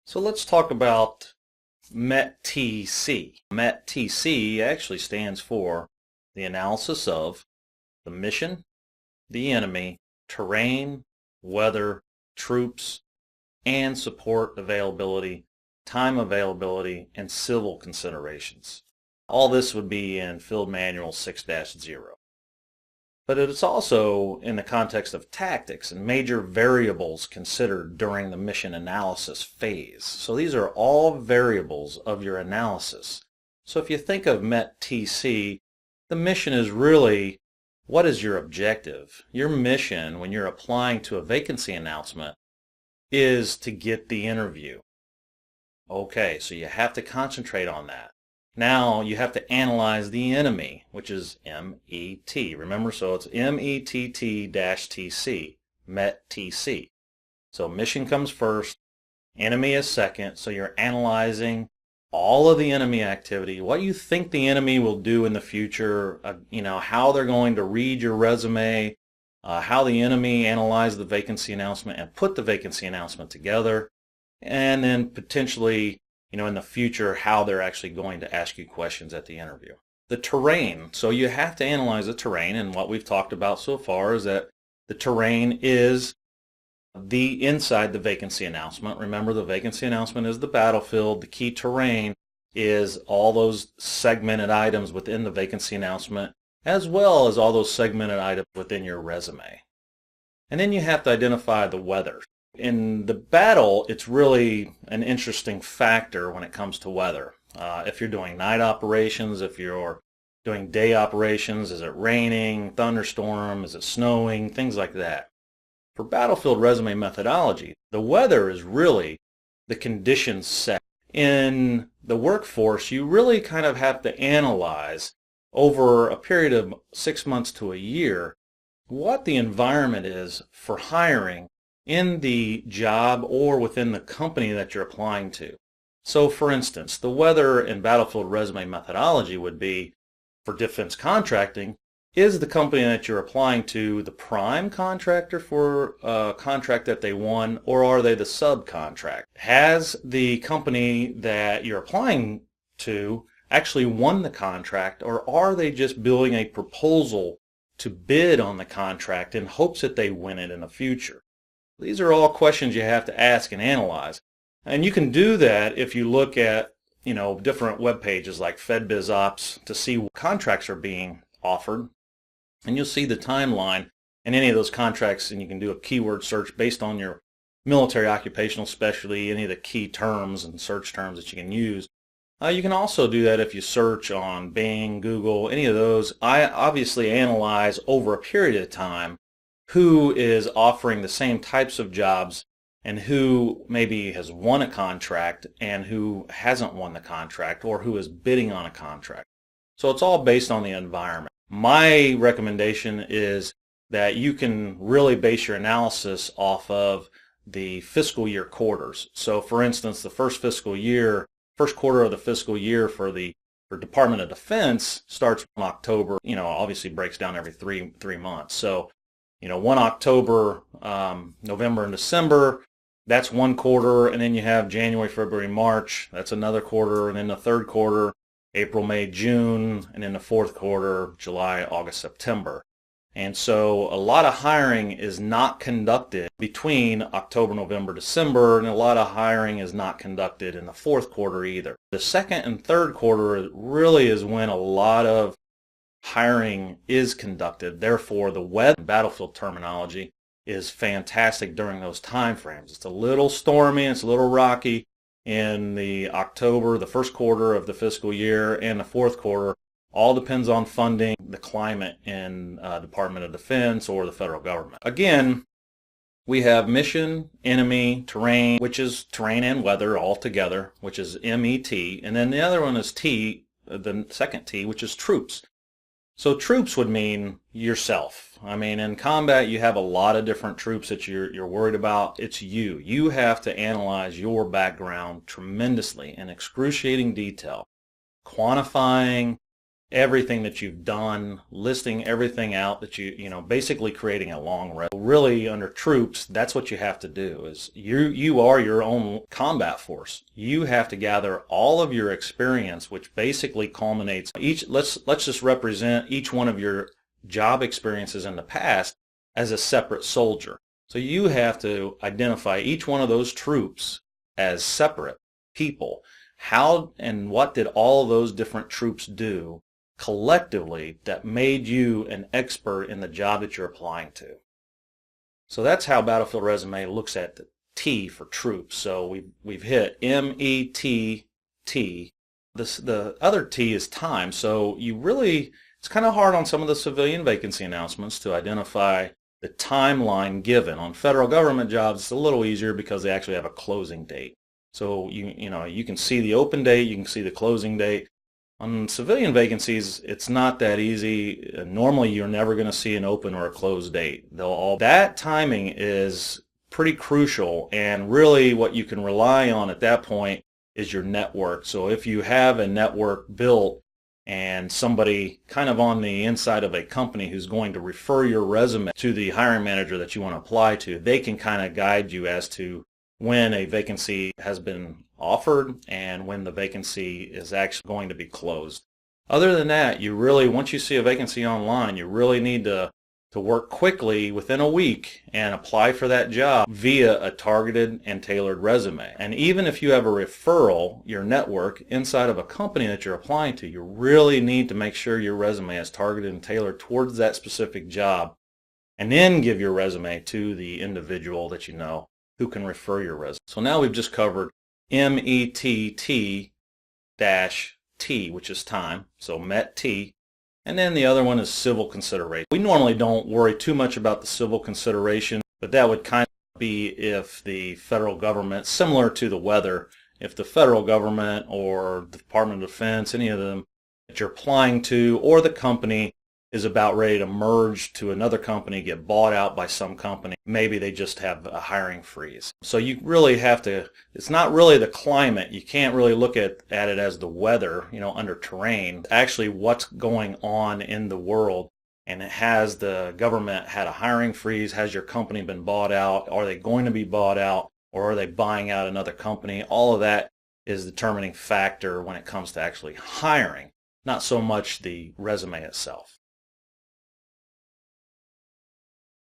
So let's talk about METT-TC. METT-TC actually stands for the analysis of the mission, the enemy, terrain, weather, troops, and support availability, time availability, and civil considerations. All this would be in Field Manual 6-0. But it's also in the context of tactics and major variables considered during the mission analysis phase. So these are all variables of your analysis. So if you think of METT-TC, the mission is really, what is your objective? Your mission when you're applying to a vacancy announcement is to get the interview. Okay, so you have to concentrate on that. Now you have to analyze the enemy, which is MET. Remember, so it's METT-TC, METT-TC. So mission comes first, enemy is second, so you're analyzing all of the enemy activity, what you think the enemy will do in the future, how they're going to read your resume, how the enemy analyzed the vacancy announcement and put the vacancy announcement together, and then potentially in the future, how they're actually going to ask you questions at the interview. The terrain. So you have to analyze the terrain, and what we've talked about so far is that the terrain is inside the vacancy announcement. Remember, the vacancy announcement is the battlefield. The key terrain is all those segmented items within the vacancy announcement, as well as all those segmented items within your resume. And then you have to identify the weather. In the battle, it's really an interesting factor when it comes to weather. If you're doing night operations, if you're doing day operations, is it raining, thunderstorm, is it snowing, things like that. For battlefield resume methodology, the weather is really the conditions set. In the workforce, you really kind of have to analyze over a period of 6 months to a year what the environment is for hiring in the job or within the company that you're applying to. So for instance, the weather in battlefield resume methodology would be, for defense contracting, is the company that you're applying to the prime contractor for a contract that they won, or are they the subcontract? Has the company that you're applying to actually won the contract, or are they just building a proposal to bid on the contract in hopes that they win it in the future? These are all questions you have to ask and analyze. And you can do that if you look at, different web pages like FedBizOps to see what contracts are being offered. And you'll see the timeline in any of those contracts, and you can do a keyword search based on your military occupational specialty, any of the key terms and search terms that you can use. You can also do that if you search on Bing, Google, any of those. I obviously analyze over a period of time who is offering the same types of jobs and who maybe has won a contract and who hasn't won the contract, or who is bidding on a contract. So it's all based on the environment. My recommendation is that you can really base your analysis off of the fiscal year quarters. So for instance, the first quarter of the fiscal year for Department of Defense starts in October, obviously breaks down every three months. So 1 October, November, and December, that's one quarter, and then you have January, February, March, that's another quarter, and then the third quarter, April, May, June, and then the fourth quarter, July, August, September. And so a lot of hiring is not conducted between October, November, December, and a lot of hiring is not conducted in the fourth quarter either. The second and third quarter really is when a lot of hiring is conducted. Therefore, the weather battlefield terminology is fantastic during those time frames. It's a little stormy, it's a little rocky in the first quarter of the fiscal year, and the fourth quarter. All depends on funding, the climate in Department of Defense or the federal government. Again, we have mission, enemy, terrain, which is terrain and weather all together, which is MET, and then the other one is T, the second T, which is troops. So troops would mean yourself. In combat you have a lot of different troops that you're worried about. It's you. You have to analyze your background tremendously in excruciating detail, quantifying everything that you've done, listing everything out that basically creating a long resume. Really, under troops, that's what you have to do. Is you are your own combat force. You have to gather all of your experience, which basically culminates let's just represent each one of your job experiences in the past as a separate soldier. So you have to identify each one of those troops as separate people. How and what did all of those different troops do collectively that made you an expert in the job that you're applying to? So that's how Battlefield Resume looks at the T for troops. So we've hit METT. The other T is time. So it's kind of hard on some of the civilian vacancy announcements to identify the timeline given. On federal government jobs, it's a little easier because they actually have a closing date. So you can see the open date, you can see the closing date. On civilian vacancies, it's not that easy. Normally, you're never going to see an open or a close date. That timing is pretty crucial, and really what you can rely on at that point is your network. So if you have a network built and somebody kind of on the inside of a company who's going to refer your resume to the hiring manager that you want to apply to, they can kind of guide you as to when a vacancy has been offered and when the vacancy is actually going to be closed. Other than that, once you see a vacancy online, you really need to work quickly within a week and apply for that job via a targeted and tailored resume. And even if you have a referral, your network inside of a company that you're applying to, you really need to make sure your resume is targeted and tailored towards that specific job, and then give your resume to the individual that you know who can refer your resume. So now we've just covered METT-T, which is time, so METT. And then the other one is civil consideration. We normally don't worry too much about the civil consideration, but that would kind of be if the federal government, similar to the weather, if the federal government or the Department of Defense, any of them that you're applying to, or the company is about ready to merge to another company, get bought out by some company. Maybe they just have a hiring freeze. So you really have to, it's not really the climate. You can't really look at it as the weather, under terrain. Actually, what's going on in the world, and has the government had a hiring freeze? Has your company been bought out? Are they going to be bought out, or are they buying out another company? All of that is the determining factor when it comes to actually hiring, not so much the resume itself.